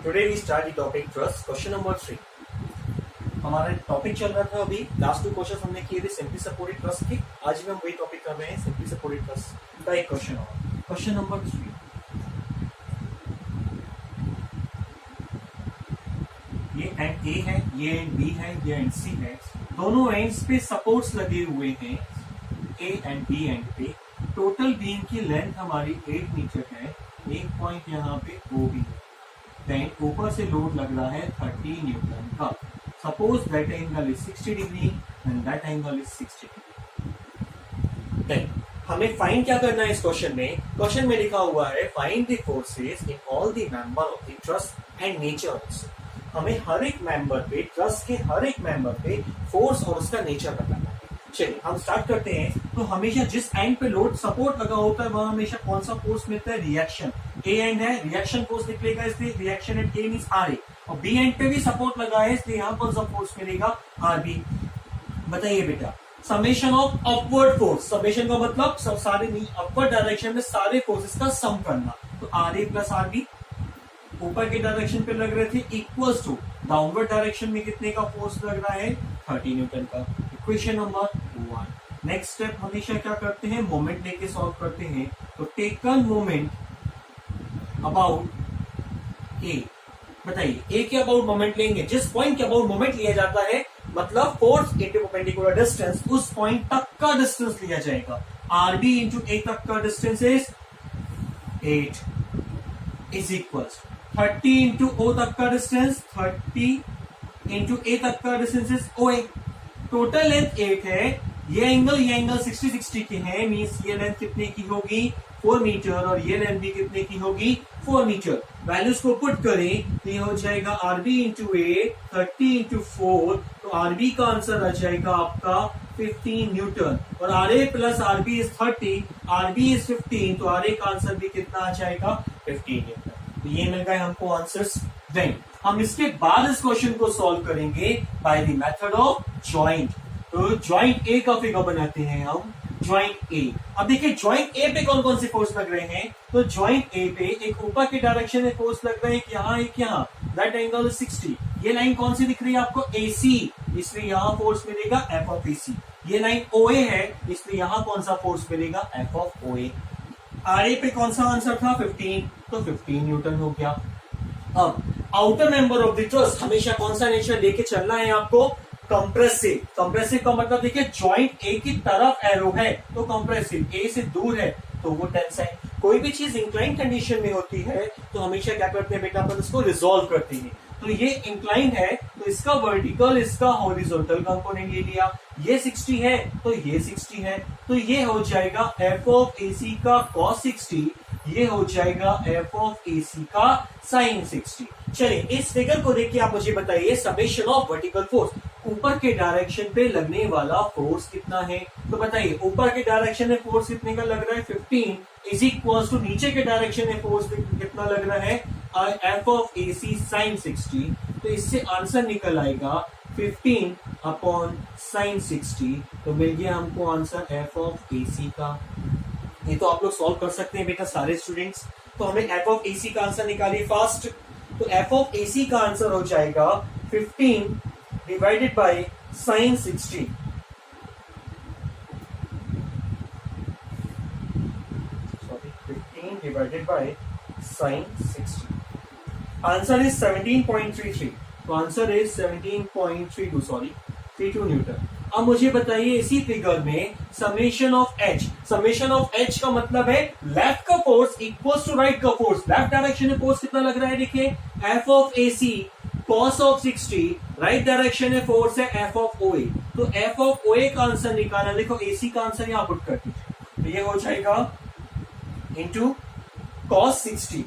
Today we start the topic trust. Question number 3. हमारा topic चल रहा था अभी लास्ट 2 क्वेश्चन हमने किए थे सिंपली सपोर्टेड ट्रस्ट के। आज भी हम वही टॉपिक कर रहे हैं सिंपली सपोर्टेड ट्रस्ट का एक क्वेश्चन और क्वेश्चन नंबर 3। ये एंड ए है, ये एंड बी है, ये एंड सी है। दोनों एंड्स पे सपोर्ट्स लगे हुए हैं ए एंड बी एंड पे। टोटल बीम की लेंथ हमारी 8 मीटर है। एक पॉइंट यहाँ पे ओ बी है। देन ऊपर से लोड लग रहा है 30 न्यूटन का। Suppose that angle is 60 degree and that angle is 60 degree. Then हमें फाइंड क्या करना है इस क्वेश्चन में। क्वेश्चन में लिखा हुआ है find the forces in all the member of the trust and nature also. हमें हर एक मेंबर पे, ट्रस्ट के हर एक मेंबर पे फोर्स और उसका नेचर बताना है। चलिए हम स्टार्ट करते हैं। तो हमेशा जिस एंड पे लोड सपोर्ट लगा होता है वहां हमेशा कौन सा फोर्स मिलता है? रिएक्शन। ए एंड है, रिएक्शन फोर्स निकलेगा, इसलिए reaction at A means R A. और बी एंड पे भी सपोर्ट लगा है, इसलिए यहां कौन सा फोर्स मिलेगा? R B. बताइए बेटा, समेशन ऑफ अपवर्ड फोर्स। समेशन का मतलब सब सारे अपवर्ड डायरेक्शन में सारे फोर्सेस का सम करना। तो R A plus R B ऊपर के डायरेक्शन पे लग रहे थे इक्वल्स टू डाउनवर्ड डायरेक्शन में कितने का फोर्स लग रहा है? 30 न्यूटन का। Equation number 1। नेक्स्ट स्टेप हमेशा क्या करते हैं? मोमेंट लेके सॉल्व करते हैं। तो टेकन मोमेंट अबाउट ए। बताइए ए के अबाउट मोमेंट लेंगे। जिस पॉइंट के अबाउट मोमेंट लिया जाता है मतलब फोर्स इंटू परपेंडिकुलर डिस्टेंस, उस पॉइंट तक का डिस्टेंस लिया जाएगा। आर बी इंटू ए तक का distance is 8 is equal 30 into O तक का डिस्टेंस 30 इंटू ए तक का distance is O A. Total length 8 है। ये एंगल 60 के हैं। मींस ये लेंथ कितने की होगी? 4 मीटर। और ये लेंथ भी कितने की होगी? 4 मीटर। वैल्यूज को पुट करें तो ये हो जाएगा आरबी इंटू ए 30 इंटू 4। तो आरबी का आंसर आ जाएगा आपका 15 न्यूटन। और R A plus RB is 30, RB is 15, तो आर ए का आंसर भी कितना आ जाएगा? 15 न्यूटन। तो ये मिल गए हमको आंसर्स। देन हम इसके बाद इस क्वेश्चन को सॉल्व करेंगे by the method of joint. तो जॉइंट ए का फिगर बनाते हैं हम। जॉइंट ए। अब देखिए जॉइंट ए पे कौन कौन से फोर्स लग रहे हैं। तो जॉइंट ए पे एक ऊपर के डायरेक्शन में फोर्स लग रहा है, एक यहाँ एक यहाँ। That angle is 60। ये लाइन कौन सी दिख रही है आपको? AC, इसलिए यहाँ फोर्स मिलेगा F ऑफ AC। ये लाइन OA है, इसलिए यहाँ कौन सा फोर्स मिलेगा? F of OA। RA पे कौन सा आंसर था? 15, तो 15 न्यूटन हो गया। अब outer member of the trust हमेशा कौन सा नेचर लेके चलना है आपको? कंप्रेसिव। कंप्रेसिव का मतलब देखिए जॉइंट ए की तरफ एरो है तो कंप्रेसिव, ए से दूर है तो वो टेंसाइल। कोई भी चीज इंक्लाइन कंडीशन में होती है तो हमेशा क्या करते हैं बेटा? अपन इसको रिजोल्व करते हैं। तो ये इंक्लाइन है तो इसका वर्टिकल, इसका हॉरिजॉन्टल कंपोनेंट ये लिया। ये 60 है तो ये 60 है, तो ये हो जाएगा एफ ऑफ AC का cos 60, ये हो जाएगा एफ ऑफ AC का sin 60। चलिए इस फिगर को देख के आप मुझे बताइए समेशन ऑफ वर्टिकल फोर्स। ऊपर के डायरेक्शन पे लगने वाला फोर्स कितना है? तो बताइए ऊपर के डायरेक्शन में फोर्स कितने का लग रहा है? 15 इज इक्वल टू नीचे के डायरेक्शन में फोर्स कितना लग रहा है? F of AC sin 60। तो इससे आंसर निकल आएगा 15 अपॉन sin 60। तो मिल गया हमको आंसर एफ ऑफ AC का। ये तो आप लोग सॉल्व कर सकते हैं बेटा सारे स्टूडेंट्स। तो हमें एफ ऑफ AC का आंसर निकालिए फास्ट। तो एफ ऑफ AC का आंसर हो जाएगा 15 divided by sin 60। Sorry 15 divided by sin 60। Answer is 17.33। तो आंसर इज 17.32 सॉरी 32 न्यूटन। अब मुझे बताइए इसी फिगर में summation of H। Summation of H का मतलब है लेफ्ट का फोर्स इक्वल्स टू राइट का फोर्स। लेफ्ट डायरेक्शन में फोर्स कितना लग रहा है? देखिए F of AC cos of 60, right direction में फोर्स है एफ ऑफ OA। तो एफ ऑफ OA का आंसर निकालना, देखो AC का आंसर यहां पुट कर दीजिए। तो ये हो जाएगा इंटू cos 60।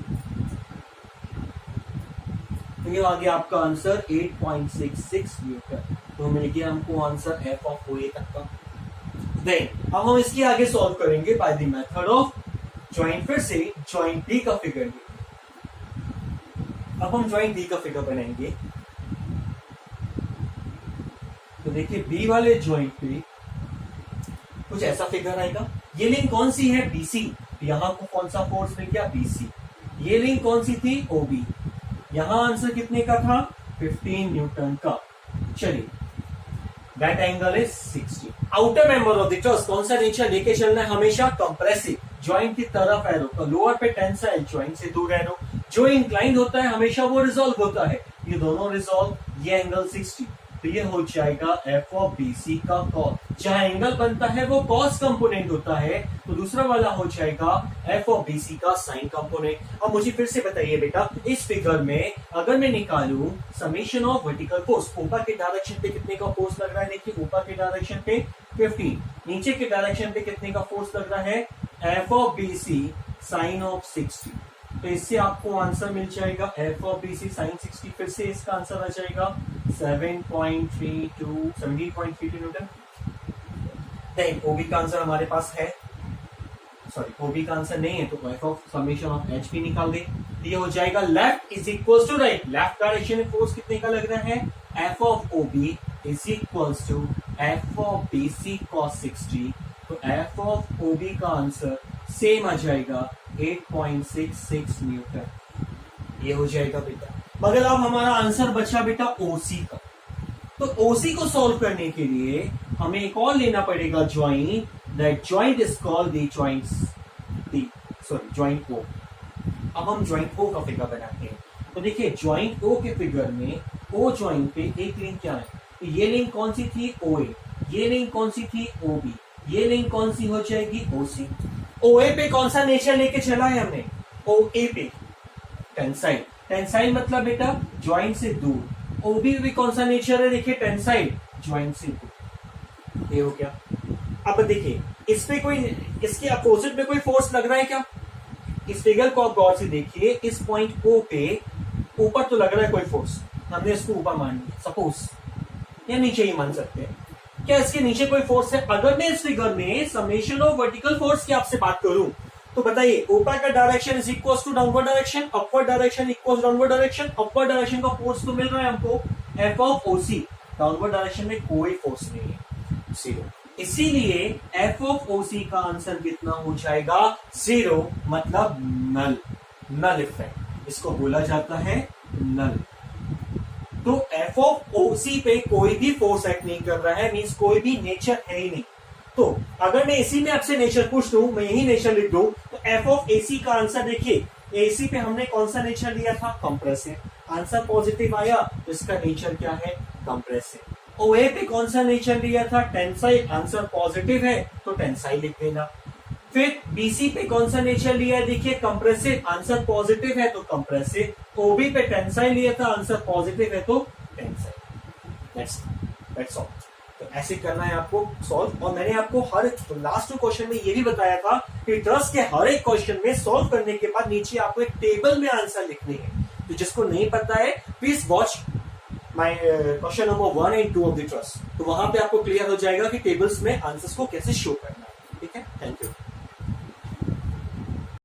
तो ये आ गया आपका आंसर 8.66 न्यूटन। तो मिल गया हमको आंसर एफ ऑफ OA तक का। देन अब हम इसके आगे सॉल्व करेंगे by the method of joint. फिर से जॉइंट B का फिगर। अब हम जॉइंट B का फिगर बनाएंगे। तो देखिए B वाले जॉइंट पे कुछ ऐसा फिगर आएगा। ये लिंक कौन सी है? BC। यहां को कौन सा फोर्स मिल गया? BC। ये लिंक कौन सी थी? OB। यहां आंसर कितने का था? 15 न्यूटन का। चलिए, that angle is 60। Outer member of the truss कौन सा नेचर लेके चलना है? हमेशा कंप्रेसिव, ज्वाइंट की तरफ एरो, तो लोअर पे टेंसाइल, ज्वाइंट से दूर एरो। जो इंक्लाइंड होता है हमेशा वो रिजॉल्व होता है, ये दोनों रिजॉल्व, ये एंगल 60, तो ये हो जाएगा एफ ऑफ बी सी का कॉस। जहां एंगल बनता है वो कॉस कंपोनेंट होता है, तो दूसरा वाला हो जाएगा एफ ऑफ बी सी का साइन कंपोनेंट। अब मुझे फिर से बताइए बेटा, इस फिगर में अगर मैं निकालूं समेशन ऑफ वर्टिकल फोर्स, ऊपर के डायरेक्शन पे कितने का फोर्स लग रहा है? देखिए, ऊपर के डायरेक्शन पे 15, नीचे के डायरेक्शन पे कितने का फोर्स लग रहा है? F of B C sine of 60। तो इससे आपको आंसर मिल जाएगा F of B C sine 60। फिर से इसका आंसर आ जाएगा 17.32 न्यूटन। नहीं, ओबी का आंसर हमारे पास है, सॉरी ओबी का आंसर नहीं है, तो F of summation of H भी निकाल दे। ये हो जाएगा left is equal to right, left direction में फोर्स कितने का लग रहा है? F of OB is equal to F of B C cos 60। तो एफ ऑफ ओबी का आंसर सेम आ जाएगा 8.66 न्यूटन। ये हो जाएगा बेटा। मगर अब हमारा आंसर बचा बेटा ओसी का, तो ओसी को सॉल्व करने के लिए हमें एक और लेना पड़ेगा joint, that joint is called the joint O. अब हम ज्वाइंट ओ का फिगर बनाते हैं। तो देखिए, ज्वाइंट ओ के फिगर में ओ ज्वाइंट पे एक लिंक क्या है? तो ये लिंक कौन सी थी? ओ ए। ये लिंक कौन सी थी? O B. ये लिंक कौन सी हो जाएगी? ओ सी। ओ ए पे कौन सा नेचर लेके चला है हमने? ओ ए पे टेंसाइल। टेंसाइल मतलब बेटा ज्वाइंट से दूर। ओबी भी कौन सा नेचर है? देखिए, टेंसाइल, ज्वाइंट से दूर। ये हो गया। अब देखिए, इस पे कोई, इसके अपोजिट में कोई फोर्स लग रहा है क्या? इस फिगर को आप गौर से देखिए, इस पॉइंट ओ पे ऊपर तो लग रहा है कोई फोर्स, हमने इसको ऊपर मान लिया सपोज, या नीचे ही मान सकते हैं। क्या इसके नीचे कोई फोर्स है? अगर मैं इस फिगर में समेशन ऑफ वर्टिकल फोर्स की आपसे बात करूं, तो बताइए, ऊपर का direction is equal to downward direction, upward direction equal downward direction. Upward direction का फोर्स तो मिल रहा है हमको F of OC, downward direction में कोई फोर्स नहीं है, 0। इसीलिए एफ ऑफ ओसी का आंसर कितना हो जाएगा? 0, मतलब नल, नल इफेक्ट, इसको बोला जाता है नल। तो एफ ऑफ ओसी पे कोई भी फोर्स एक्ट नहीं कर रहा है, मींस कोई भी नेचर है ही नहीं। तो अगर मैं इसी में आपसे नेचर पूछ लूं, मैं यही नेचर लिख दूं, तो एफ ऑफ एसी का आंसर देखिए, एसी पे हमने कौन सा नेचर लिया था? कंप्रेसिव। आंसर पॉजिटिव आया, तो इसका नेचर क्या है? कंप्रेसिव। ओए पे कौन सा नेचर लिया था? टेंसाइल। आंसर पॉजिटिव है, तो टेंसाइल लिख देना। फिर बीसी पे कौन सा नेचर लिया है? देखिए, कंप्रेसिव। आंसर पॉजिटिव है, तो कंप्रेसिव। ओबी पे टेंसाइल लिया था, आंसर पॉजिटिव है, तो टेंसाइल। That's all. तो ऐसे करना है आपको सॉल्व। और मैंने आपको हर लास्ट क्वेश्चन में ये भी बताया था कि ट्रस के हर एक क्वेश्चन में सॉल्व करने के बाद नीचे आपको एक टेबल में आंसर लिखने हैं। तो जिसको नहीं पता है, please watch my question number 1 and 2 of the truss. तो वहां पे आपको क्लियर हो जाएगा कि टेबल्स में आंसर्स को कैसे शो करना है। ठीक है, थैंक यू।